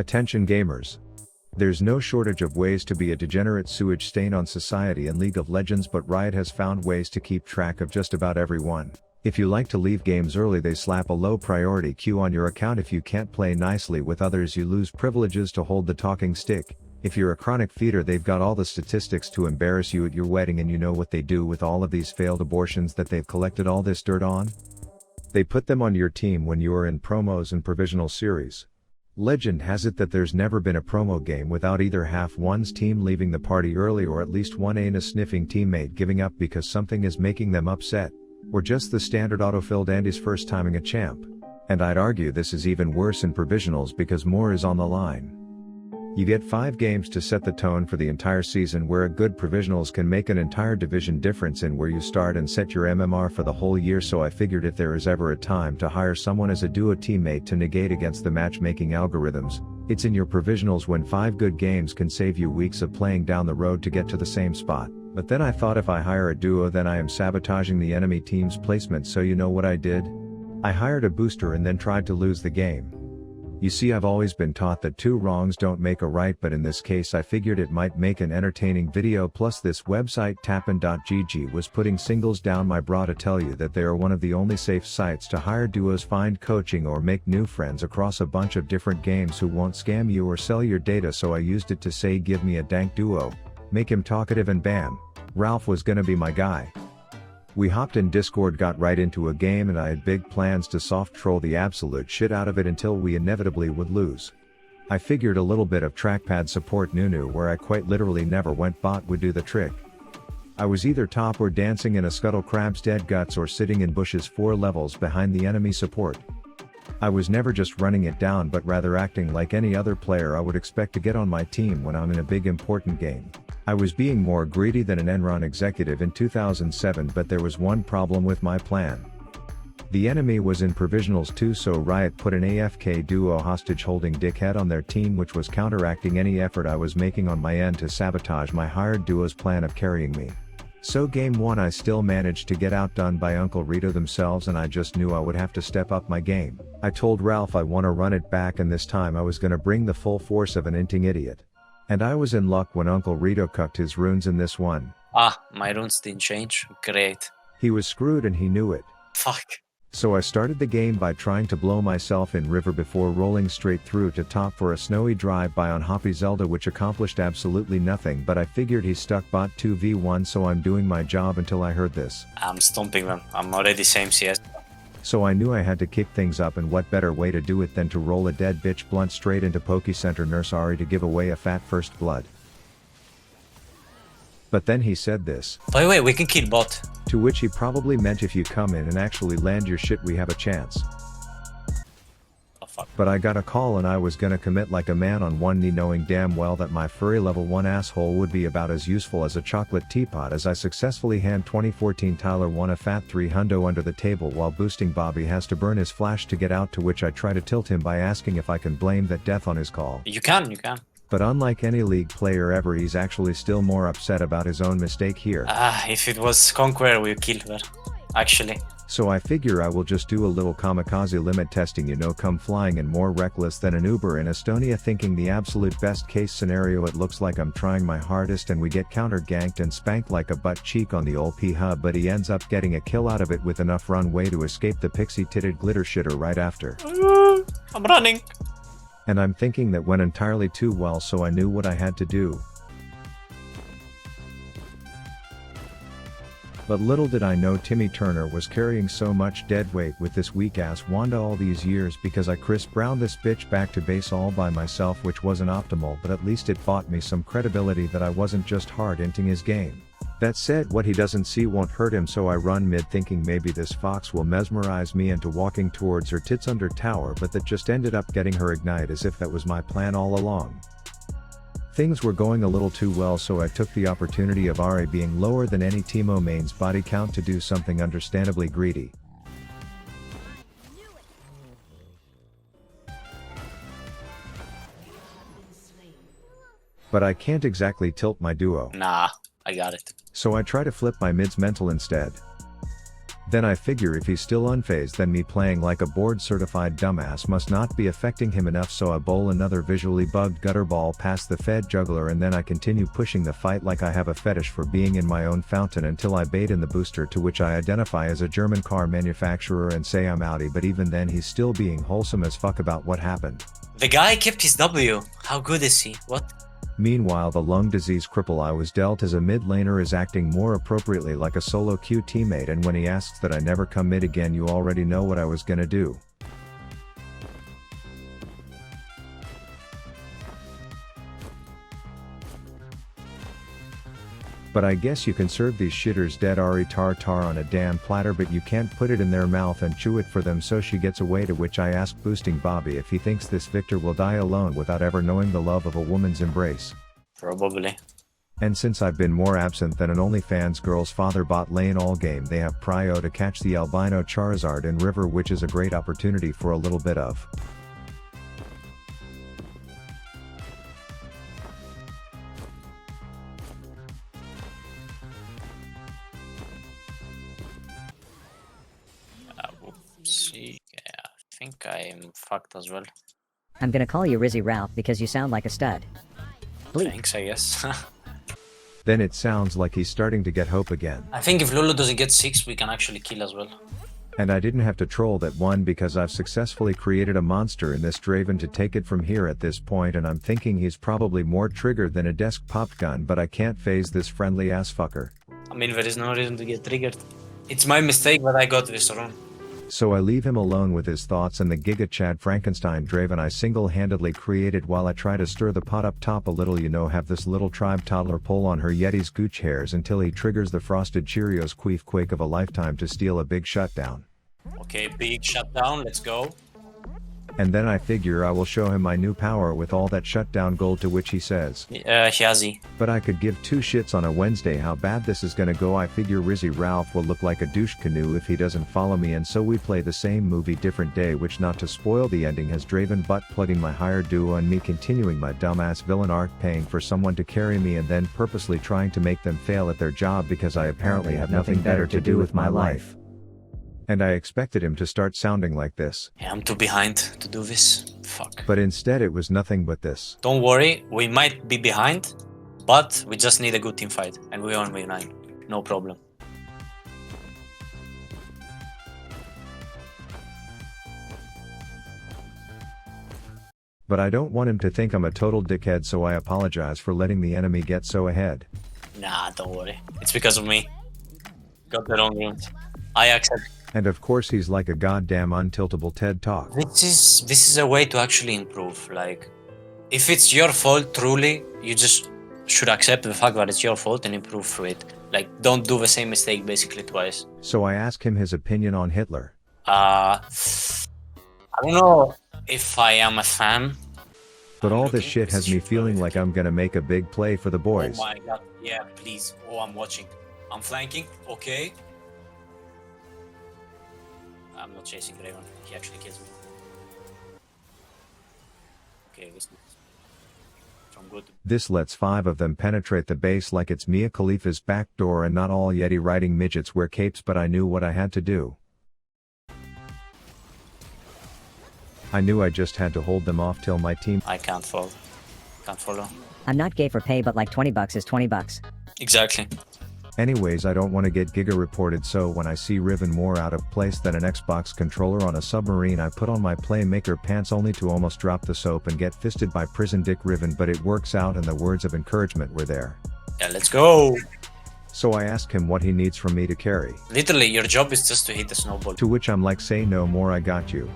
Attention gamers. There's no shortage of ways to be a degenerate sewage stain on society in League of Legends, but Riot has found ways to keep track of just about everyone. If you like to leave games early, they slap a low priority queue on your account. If you can't play nicely with others, you lose privileges to hold the talking stick. If you're a chronic feeder, they've got all the statistics to embarrass you at your wedding. And you know what they do with all of these failed abortions that they've collected all this dirt on? They put them on your team when you are in promos and provisional series. Legend has it that there's never been a promo game without either half one's team leaving the party early, or at least one anus-sniffing teammate giving up because something is making them upset, or just the standard autofilled Andy's first timing a champ. And I'd argue this is even worse in provisionals because more is on the line. You get 5 games to set the tone for the entire season, where a good provisionals can make an entire division difference in where you start and set your MMR for the whole year. So I figured if there is ever a time to hire someone as a duo teammate to negate against the matchmaking algorithms, it's in your provisionals, when 5 good games can save you weeks of playing down the road to get to the same spot. But then I thought, if I hire a duo, then I am sabotaging the enemy team's placement. So you know what I did? I hired a booster and then tried to lose the game. You see, I've always been taught that 2 wrongs don't make a right, but in this case I figured it might make an entertaining video. Plus this website tappin.gg was putting singles down my bra to tell you that they are one of the only safe sites to hire duos, find coaching, or make new friends across a bunch of different games who won't scam you or sell your data. So I used it to say, give me a dank duo, make him talkative, and bam, Ralph was gonna be my guy. We hopped in Discord, got right into a game, and I had big plans to soft troll the absolute shit out of it until we inevitably would lose. I figured a little bit of trackpad support Nunu, where I quite literally never went bot, would do the trick. I was either top or dancing in a Scuttle Crab's dead guts, or sitting in bushes 4 levels behind the enemy support. I was never just running it down, but rather acting like any other player I would expect to get on my team when I'm in a big important game. I was being more greedy than an Enron executive in 2007, but there was one problem with my plan. The enemy was in provisionals too, so Riot put an AFK duo hostage holding dickhead on their team, which was counteracting any effort I was making on my end to sabotage my hired duo's plan of carrying me. So game 1 I still managed to get outdone by Uncle Rito themselves, and I just knew I would have to step up my game. I told Ralph I want to run it back, and this time I was gonna bring the full force of an inting idiot. And I was in luck when Uncle Rito cucked his runes in this one. My runes didn't change. Great. He was screwed and he knew it. Fuck. So I started the game by trying to blow myself in river before rolling straight through to top for a snowy drive-by on Hoppy Zelda, which accomplished absolutely nothing, but I figured he stuck bot 2v1, so I'm doing my job until I heard this. I'm stomping them. I'm already same CS. So I knew I had to kick things up, and what better way to do it than to roll a dead bitch blunt straight into Poke Center Nurse Ari to give away a fat first blood. But then he said this. By the way, we can kill bot. To which he probably meant, if you come in and actually land your shit, we have a chance. Oh fuck. But I got a call and I was gonna commit like a man on one knee, knowing damn well that my furry level 1 asshole would be about as useful as a chocolate teapot, as I successfully hand 2014 Tyler won a fat 300 under the table while boosting Bobby has to burn his flash to get out, to which I try to tilt him by asking if I can blame that death on his call. You can. But unlike any League player ever, he's actually still more upset about his own mistake here. If it was Conqueror, we killed her. Actually. So I figure I will just do a little kamikaze limit testing, you know, come flying in more reckless than an Uber in Estonia, thinking the absolute best case scenario. It looks like I'm trying my hardest and we get counter ganked and spanked like a butt cheek on the ol' P-hub, but he ends up getting a kill out of it with enough runway to escape the pixie-titted glitter shitter right after. I'm running. And I'm thinking that went entirely too well, so I knew what I had to do. But little did I know Timmy Turner was carrying so much dead weight with this weak-ass Wanda all these years, because I Chris Browned this bitch back to base all by myself, which wasn't optimal, but at least it bought me some credibility that I wasn't just hard-inting his game. That said, what he doesn't see won't hurt him, so I run mid thinking maybe this fox will mesmerize me into walking towards her tits under tower, but that just ended up getting her ignite, as if that was my plan all along. Things were going a little too well, so I took the opportunity of Ari being lower than any Teemo main's body count to do something understandably greedy. But I can't exactly tilt my duo. Nah, I got it. So I try to flip my mid's mental instead. Then I figure if he's still unfazed, then me playing like a board certified dumbass must not be affecting him enough, so I bowl another visually bugged gutter ball past the Fed juggler, and then I continue pushing the fight like I have a fetish for being in my own fountain until I bait in the booster, to which I identify as a German car manufacturer and say I'm outie, but even then he's still being wholesome as fuck about what happened. The guy kept his W. How good is he? What? Meanwhile, the lung disease cripple I was dealt as a mid laner is acting more appropriately like a solo queue teammate, and when he asks that I never come mid again, you already know what I was gonna do. But I guess you can serve these shitters dead Ari tartar on a damn platter, but you can't put it in their mouth and chew it for them, so she gets away, to which I ask boosting Bobby if he thinks this Victor will die alone without ever knowing the love of a woman's embrace. Probably. And since I've been more absent than an OnlyFans girl's father bot lane all game, they have prio to catch the albino Charizard in river, which is a great opportunity for a little bit of see, yeah, I think I'm fucked as well. I'm gonna call you Rizzy Ralph because you sound like a stud. Bleep. Thanks, I guess. Then it sounds like he's starting to get hope again. I think if Lulu doesn't get 6, we can actually kill as well. And I didn't have to troll that one because I've successfully created a monster in this Draven to take it from here at this point, and I'm thinking he's probably more triggered than a desk popped gun, but I can't phase this friendly ass fucker. I mean, there is no reason to get triggered. It's my mistake that I got this wrong. So I leave him alone with his thoughts, and the Giga Chad Frankenstein Draven I single-handedly created while I try to stir the pot up top a little, have this little tribe toddler pull on her Yeti's gooch hairs until he triggers the Frosted Cheerios queef quake of a lifetime to steal a big shutdown. Okay, big shutdown, let's go. And then I figure I will show him my new power with all that shutdown gold, to which he says, Hiazi. but I could give two shits on a Wednesday how bad this is gonna go. I figure Rizzy Ralph will look like a douche canoe if he doesn't follow me, and so we play the same movie different day, which, not to spoil the ending, has Draven butt plugging my hired duo and me continuing my dumbass villain arc, paying for someone to carry me and then purposely trying to make them fail at their job because I apparently have nothing better to do with my life. And I expected him to start sounding like this. Yeah, I'm too behind to do this. Fuck. But instead it was nothing but this. Don't worry, we might be behind, but we just need a good team fight, and we won with 9. No problem. But I don't want him to think I'm a total dickhead, so I apologize for letting the enemy get so ahead. Nah, don't worry. It's because of me. Got the wrong runes. I accept. And of course he's like a goddamn untiltable TED Talk. This is a way to actually improve. Like, if it's your fault, truly, you just should accept the fact that it's your fault and improve through it. Like, don't do the same mistake basically twice. So I ask him his opinion on Hitler. I don't know if I am a fan. But all this shit has me feeling like I'm gonna make a big play for the boys. Oh my god, yeah, please. Oh, I'm watching. I'm flanking, okay. I'm not chasing Draven, he actually kills me. Okay, this is from good. This lets 5 of them penetrate the base like it's Mia Khalifa's back door, and not all Yeti riding midgets wear capes, but I knew what I had to do. I knew I just had to hold them off till my team. I can't follow. Can't follow. I'm not gay for pay, but like $20 is $20. Exactly. Anyways, I don't want to get Giga reported, so when I see Riven more out of place than an Xbox controller on a submarine, I put on my Playmaker pants only to almost drop the soap and get fisted by Prison Dick Riven, but it works out and the words of encouragement were there. Yeah, let's go. So I ask him what he needs from me to carry. Literally, your job is just to hit the snowball. To which I'm like, say no more, I got you.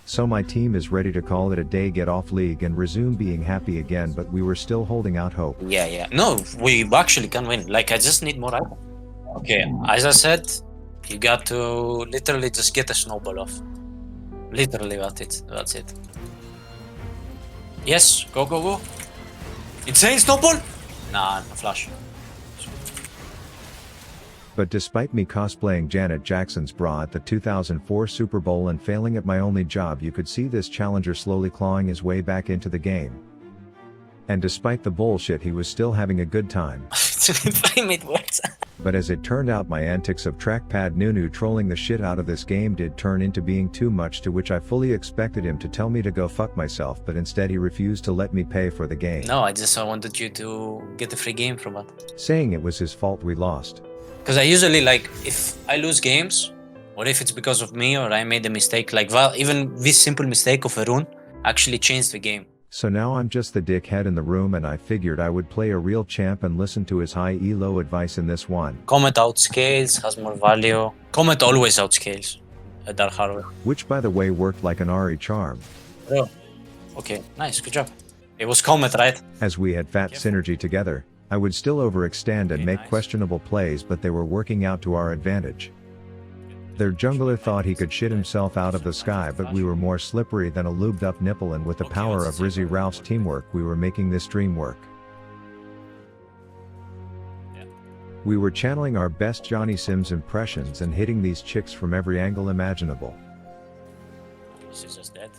So my team is ready to call it a day, get off league and resume being happy again, but we were still holding out hope. Yeah. No, we actually can win. Like, I just need more items. Okay, as I said, you got to literally just get a snowball off. Literally, that's it. Yes, go. Insane snowball? Nah, no flash. But despite me cosplaying Janet Jackson's bra at the 2004 Super Bowl and failing at my only job, you could see this challenger slowly clawing his way back into the game. And despite the bullshit, he was still having a good time. Frame it works. But as it turned out, my antics of trackpad Nunu trolling the shit out of this game did turn into being too much, to which I fully expected him to tell me to go fuck myself, but instead he refused to let me pay for the game. No, I just wanted you to get a free game from it. Saying it was his fault we lost. Because I usually, like, if I lose games, or if it's because of me or I made a mistake, like, well, even this simple mistake of a rune actually changed the game. So now I'm just the dickhead in the room, and I figured I would play a real champ and listen to his high elo advice in this one. Comet outscales, has more value. Comet always outscales a Dark Harvest. Which by the way worked like an Ari charm. Oh, okay, nice, good job. It was Comet, right? As we had fat synergy together, I would still overextend and make questionable plays, but they were working out to our advantage. Their jungler thought he could shit himself out of the sky, but we were more slippery than a lubed up nipple, and with the power of Rizzy Ralph's teamwork we were making this dream work. We were channeling our best Johnny Sims impressions and hitting these chicks from every angle imaginable. This is just dead.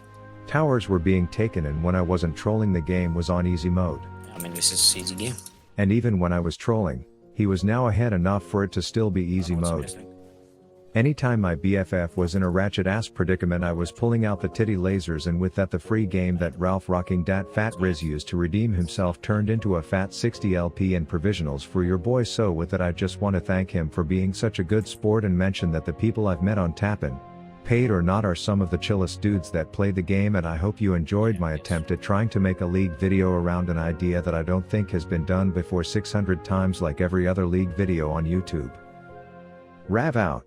Towers were being taken, and when I wasn't trolling the game was on easy mode. I mean, this is easy game. And even when I was trolling, he was now ahead enough for it to still be easy mode. Anytime my BFF was in a ratchet ass predicament, I was pulling out the titty lasers, and with that the free game that Ralph rocking dat fat Riz used to redeem himself turned into a fat 60 LP and provisionals for your boy. So with that I just want to thank him for being such a good sport and mention that the people I've met on Tappin', paid or not, are some of the chillest dudes that play the game, and I hope you enjoyed my attempt at trying to make a league video around an idea that I don't think has been done before 600 times like every other league video on YouTube. Rav out.